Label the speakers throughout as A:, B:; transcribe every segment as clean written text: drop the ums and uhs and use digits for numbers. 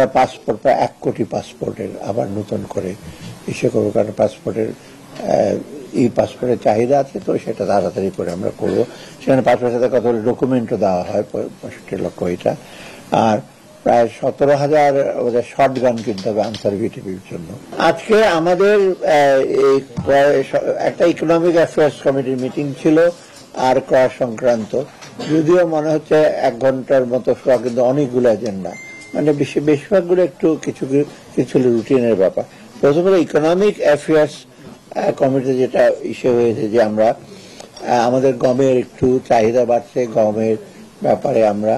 A: আমরা পাসপোর্ট প্রায় 1 কোটি পাসপোর্টের আবার নতুন করে ইস্যু করবো, কারণ পাসপোর্টের ই পাসপোর্টের চাহিদা আছে, তো সেটা তাড়াতাড়ি করে আমরা করবো। সেখানে পাসপোর্টের সাথে কতগুলো ডকুমেন্টও দেওয়া হয়, 65 লক্ষ এটা। আর প্রায় 17,000 শর্ট গান কিনতে হবে আনসার ভিটিপির জন্য। আজকে আমাদের একটা ইকোনমিক অ্যাফেয়ার্স কমিটির মিটিং ছিল আর ক্রয় সংক্রান্ত, যদিও মনে হচ্ছে 1 ঘন্টার মতো, কিন্তু অনেকগুলো এজেন্ডা, মানে বেশিরভাগগুলো একটু কিছু কিছু রুটিনের ব্যাপার। প্রথমত ইকোনমিক অ্যাফেয়ার্স কমিটি যেটা ইস্যু হয়েছে যে আমরা আমাদের গমের একটু চাহিদা বাড়ছে, গমের ব্যাপারে আমরা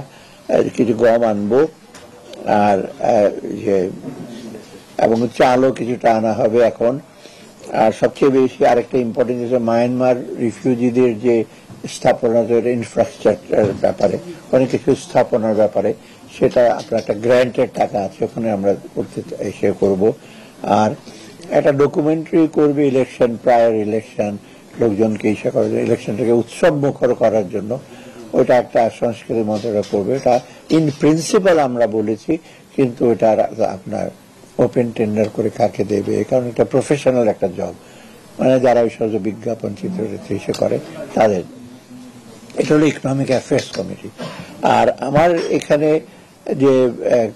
A: কিছু গম আনবো, আর এবং চালও কিছুটা আনা হবে এখন। আর সবচেয়ে বেশি আরেকটা ইম্পর্টেন্ট হচ্ছে মায়ানমার রিফিউজিদের যে স্থাপনা, ইনফ্রাস্ট্রাকচার ব্যাপারে অনেক কিছু স্থাপনার ব্যাপারে, সেটা আপনার একটা গ্র্যান্টের টাকা আছে, ওখানে আমরা করতে এসে করব। আর একটা ডকুমেন্টারি করবে ইলেকশন, প্রায়র ইলেকশন, লোকজনকে ইসে করার জন্য, ইলেকশনটাকে উৎসব মুখর করার জন্য, ওইটা একটা সংস্কৃতির মধ্যে করবে। এটা ইন প্রিন্সিপাল আমরা বলেছি, কিন্তু এটা আপনার ওপেন টেন্ডার করে কাকে দেবে, কারণ এটা প্রফেশনাল একটা জব, মানে যারা ওই সহজ বিজ্ঞাপন চিত্র ইসে করে তাদের। এটা হলো ইকোনমিক অ্যাফেয়ার্স কমিটি। আর আমার এখানে যে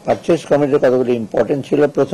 A: পারচেজ কমিটির কতগুলো ইম্পর্টেন্ট ছিল, প্রথম